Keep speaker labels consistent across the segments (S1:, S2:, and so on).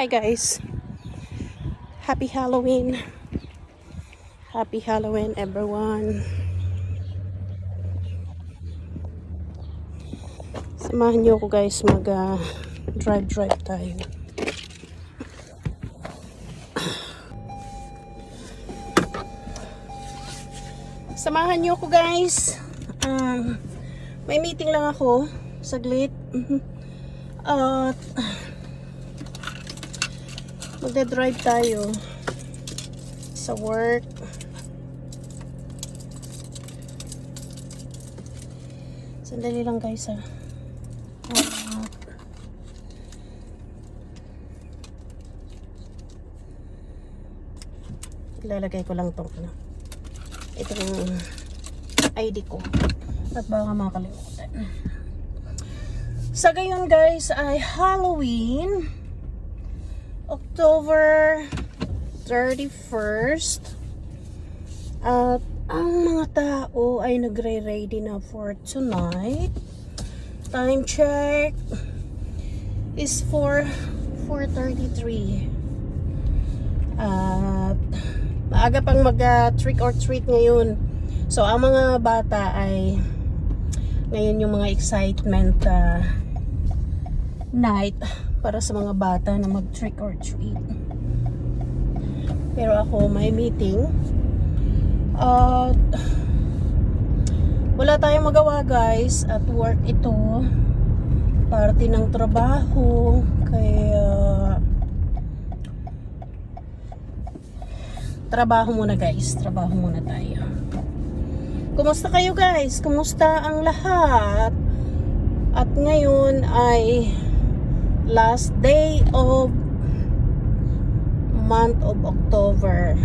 S1: Hi guys. Happy Halloween. Happy Halloween everyone. Samahan niyo ako guys drive tayo. Samahan niyo ako guys. May meeting lang ako. Saglit. Magde-drive tayo sa work. Sandali lang guys ha. Ilalagay ko lang itong itong ID ko at baka makalimutan. Sa gayon guys ay Halloween October 31st at ang mga tao ay nagre-ready na for tonight. Time check is 4:33 at maaga pang mag trick or treat ngayon. So ang mga bata ay ngayon yung mga excitement night para sa mga bata na mag trick or treat. Pero ako may meeting at wala tayong magawa guys at work ito, parte ng trabaho, kaya trabaho muna guys, trabaho muna tayo. Kumusta kayo guys? Kumusta ang lahat? At ngayon ay last day of month of October.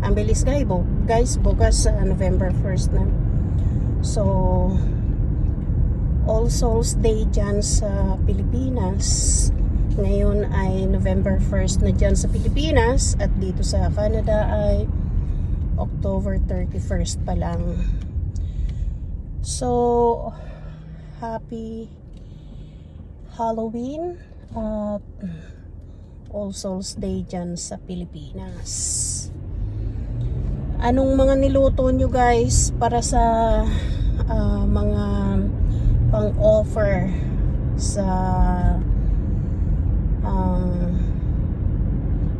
S1: Ang bilis guys, bukas November 1st na. So All Souls Day dyan sa Pilipinas. Ngayon ay November 1st na dyan sa Pilipinas at dito sa Canada ay October 31st pa lang. So happy Halloween at All Souls Day dyan sa Pilipinas. Anong mga niluto nyo guys para sa mga pang-offer sa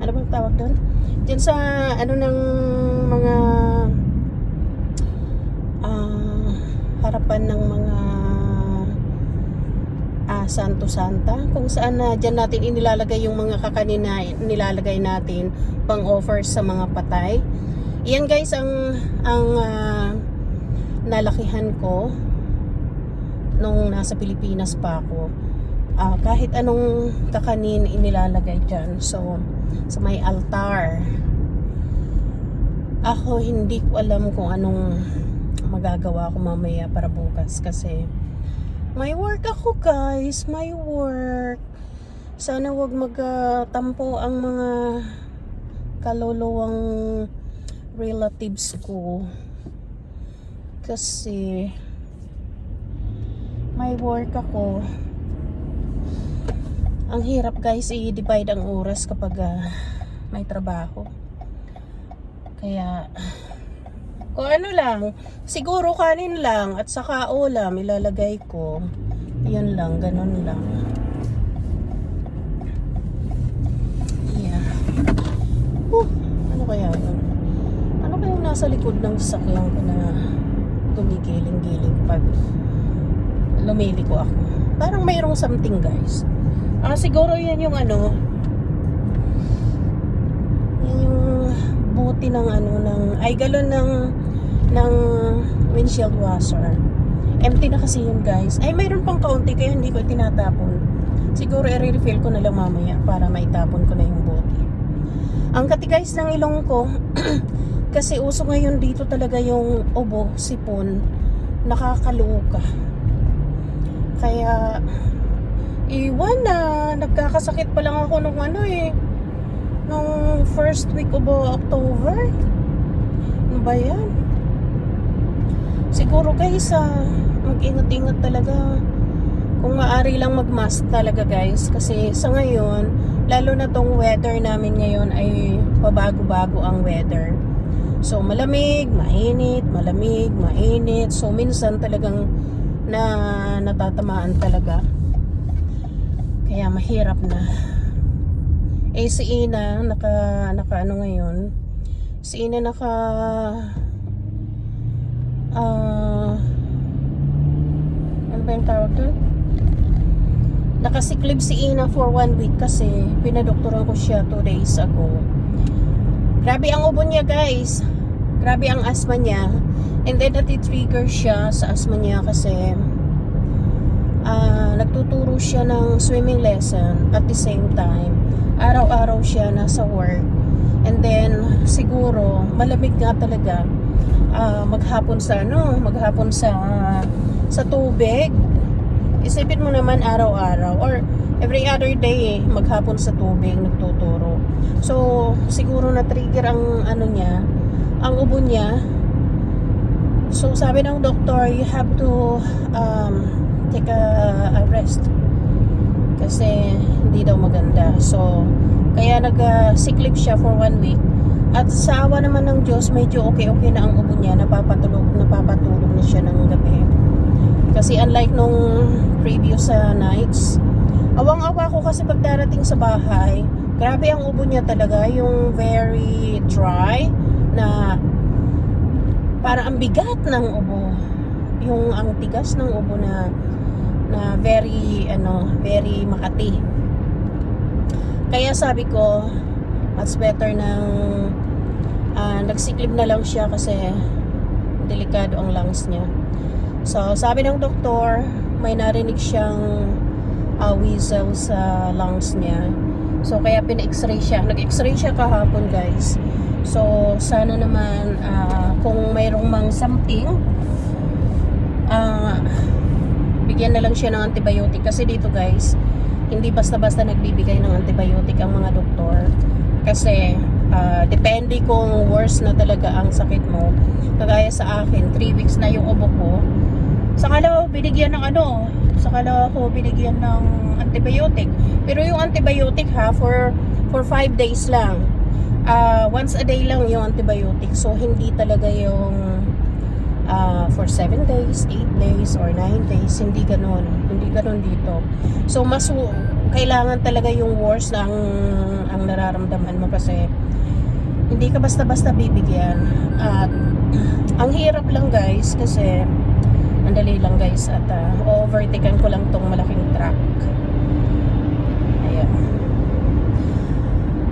S1: ano bang tawag doon? Diyan sa ano ng mga harapan ng mga Santo Santa, kung saan dyan natin inilalagay yung mga kakanin na nilalagay natin pang offer sa mga patay. Yan guys ang nalakihan ko nung nasa Pilipinas pa ako. Kahit anong kakanin inilalagay dyan. So sa may altar. Ako hindi ko alam kung anong magagawa ko mamaya para bukas kasi may work ako guys, may work. Sana wag magtampo ang mga kaluluwang relatives ko. Kasi may work ako. Ang hirap guys i-divide ang oras kapag may trabaho. Kaya kung ano lang, siguro kanin lang at saka ulam ilalagay ko. Yun lang, ganun lang. Yeah. Ano kaya yun? Ano kaya nasa likod ng sasakyan ko na gumigiling-giling pag lumiliko ako? Parang mayroong something guys. Siguro yan yung ano, yan yung buti ng galon ng windshield washer. Empty na kasi yun guys. Ay mayroon pang kaunti kaya hindi ko tinatapon. Siguro i-refill ko na lang mamaya para maitapon ko na yung buti. Ang kati guys ng ilong ko kasi uso ngayon dito talaga yung ubo, sipon, nakakaluka. Kaya iwan na, nagkakasakit pa lang ako nung nung first week of October. Ano ba yan? Siguro guys mag-ingat-ingat talaga kung maaari lang mag-mask talaga guys, kasi sa ngayon, lalo na tong weather namin ngayon ay pabago-bago ang weather. So malamig, mainit, malamig, mainit. So minsan talagang natatamaan talaga. Kaya mahirap na. Eh si Ina naka ano ngayon? Si Ina naka ano ba yung tawag doon? Nakasiklib si Ina for 1 week kasi pinadoktoran ko siya 2 days ago. Grabe ang ubo niya guys. Grabe ang asthma niya. And then nati-trigger siya sa asthma niya kasi nagtuturo siya ng swimming lesson at the same time. Araw-araw siya nasa work. And then siguro malamig nga talaga maghapon sa tubig. Isipin mo naman araw-araw or every other day maghapon sa tubig nagtuturo. So siguro na trigger ang ano niya, ang ubo niya. So sabi ng doktor, you have to take a rest kasi hindi daw maganda. So kaya nag-sick leave siya for 1 week. At sa awa naman ng Diyos, medyo okay na ang ubo niya. Napapatulog na siya ng gabi. Kasi unlike nung previous nights, awang-awa ko kasi pag darating sa bahay, grabe ang ubo niya talaga, yung very dry na para ang bigat ng ubo, yung ang tigas ng ubo na very makati. Kaya sabi ko much better nang nagsiklib na lang siya kasi delikado ang lungs niya. So sabi ng doktor, may narinig siyang wheezing sa lungs niya. So kaya pina-x-ray siya. Nag-x-ray siya kahapon guys. So sana naman kung mayroong mang something, bigyan na lang siya ng antibiotic. Kasi dito guys, hindi basta-basta nagbibigay ng antibiotic ang mga doktor. Kasi depende kung worse na talaga ang sakit mo. Kagaya sa akin, 3 weeks na yung ubo ko. Sakala ko binigyan ng antibiotic. Pero yung antibiotic for 5 days lang. Once a day lang yung antibiotic. So hindi talaga yung for 7 days, 8 days, or 9 days. Hindi ganun dito. So mas kailangan talaga yung worst na ang nararamdaman mo kasi hindi ka basta-basta bibigyan. At ang hirap lang guys kasi andali lang guys at overtaken ko lang tong malaking truck. Ayan.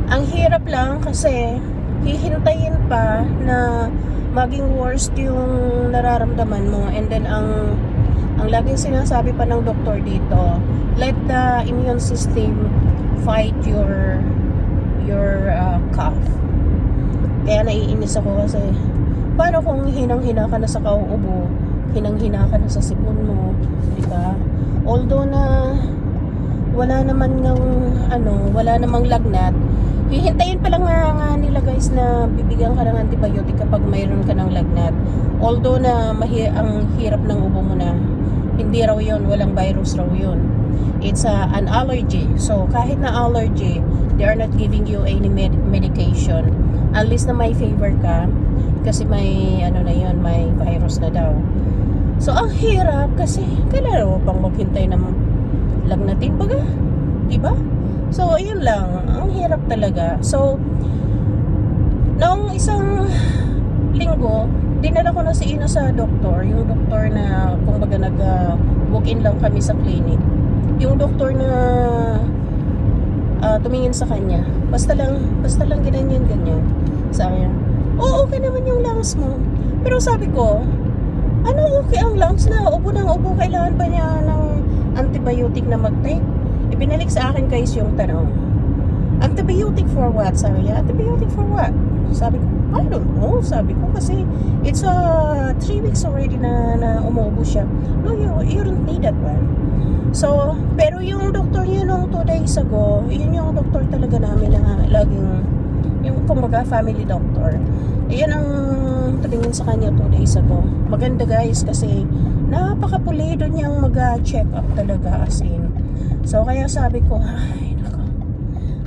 S1: Ang hirap lang kasi hihintayin pa na maging worst yung nararamdaman mo, and then ang laging sinasabi pa ng doktor dito, let the immune system fight your cough. Kaya naiinis ako kasi paano kung hinang-hina ka na sa kauubo, hinang-hina ka na sa sipon mo, di ba? Although na wala namang lagnat, hihintayin pa lang nga nila guys na bibigyan ka ng antibiotic kapag mayroon ka ng lagnat. Although na ang hirap ng ubo mo na, hindi raw yun, walang virus raw yun. It's an allergy. So kahit na allergy, they are not giving you any medication. At least na may fever ka kasi may may virus na daw. So ang hirap kasi kailangan mo pang maghintay ng lagnatin baga, diba? So yun lang, ang hirap talaga. So noong isang linggo, dinala ko na si Ina sa doktor, yung doktor na kumbaga nag-walk-in lang kami sa clinic. Yung doktor na tumingin sa kanya, basta lang ganyan. Sabi niya, okay naman yung lungs mo. Pero sabi ko, ano okay ang lungs na? Ubo ng ubo, kailangan ba niya ng antibiotic na mag-take? Ibinalik sa akin guys yung tanong, antibiotic for what? Sabi niya, antibiotic for what? Sabi ko, I don't know. Sabi ko kasi it's 3 weeks already na umuubo siya. No, you don't need that one. So, pero yung doktor niya nung 2 days ago, yun yung doktor talaga namin na laging, yung kumbaga family doctor. Yan ang tumingin sa kanya 2 days ago. Maganda guys kasi napakapulido niyang mag-check up talaga as in. So kaya sabi ko, ay nako,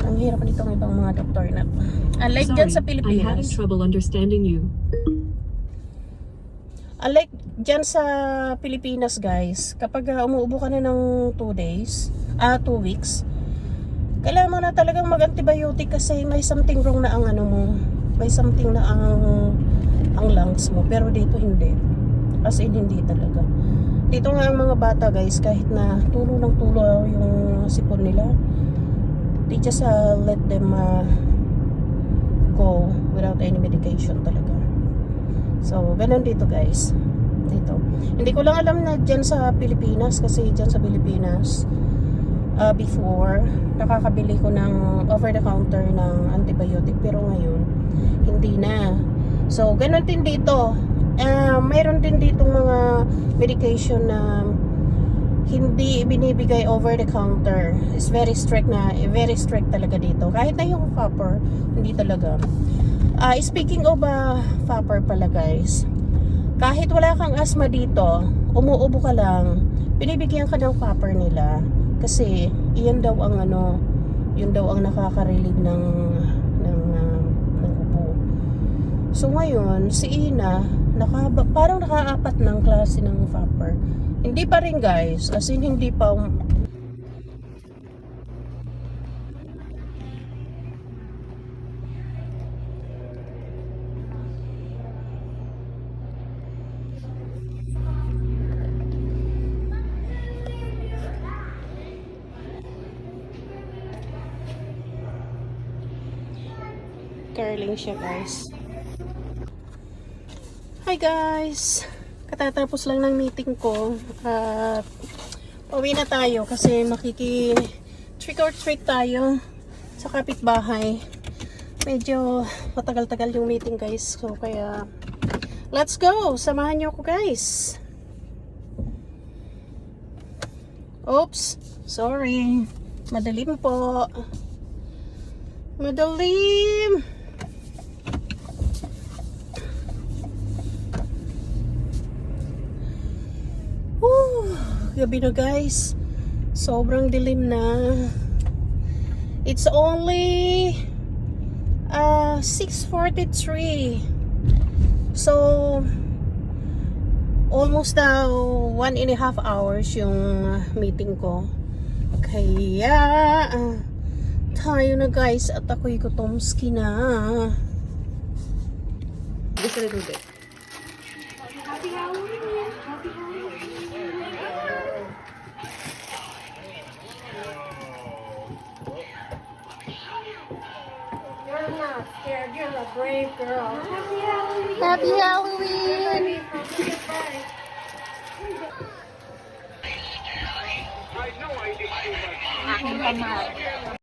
S1: ang hirap nitong ibang mga doktor na to. Unlike dyan sa
S2: I'm having
S1: Pilipinas.
S2: trouble understanding you.
S1: Unlike dyan sa Pilipinas guys, kapag umuubo ka na ng 2 days, 2 weeks, kailangan mo na talagang mag-antibiotic kasi may something wrong na ang ano mo, may something na ang lungs mo, pero dito hindi. As in hindi talaga. Dito nga ang mga bata guys, kahit na tulo ng tulo yung sipon nila, they just let them go without any medication talaga. So, ganun dito guys. Dito. Hindi ko lang alam na dyan sa Pilipinas kasi dyan sa Pilipinas before, nakakabili ko ng over the counter ng antibiotic pero ngayon, hindi na. So, ganun din dito. Mayroon din ditong mga medication na hindi binibigay over the counter. It's very strict talaga dito. Kahit na yung Fapper, hindi talaga. Speaking of Fapper pala guys, kahit wala kang asthma dito, umuubo ka lang, binibigyan ka ng Fapper nila kasi iyan daw ang yun daw ang nakaka-relieve ng ubo. So ngayon, si Ina, parang naka-4 ng klase ng Fapper. Hindi pa rin guys, as in hindi pa. Curling siya guys. Hi guys! Katatapos lang ng meeting ko at uwi na tayo kasi trick or treat tayo sa kapitbahay. Medyo matagal-tagal yung meeting guys, so kaya let's go! Samahan niyo ako guys! Oops! Sorry! Madilim po! Madilim! Gabi na guys, sobrang dilim na. It's only 6:43, so almost 1.5 hours yung meeting ko, kaya tayo na guys at ako'y gutomski na. Just a little bit.
S3: Happy Halloween! Happy Halloween! You're not scared. You're a brave girl. Happy Halloween!
S1: Happy Halloween!
S3: Aking kamay.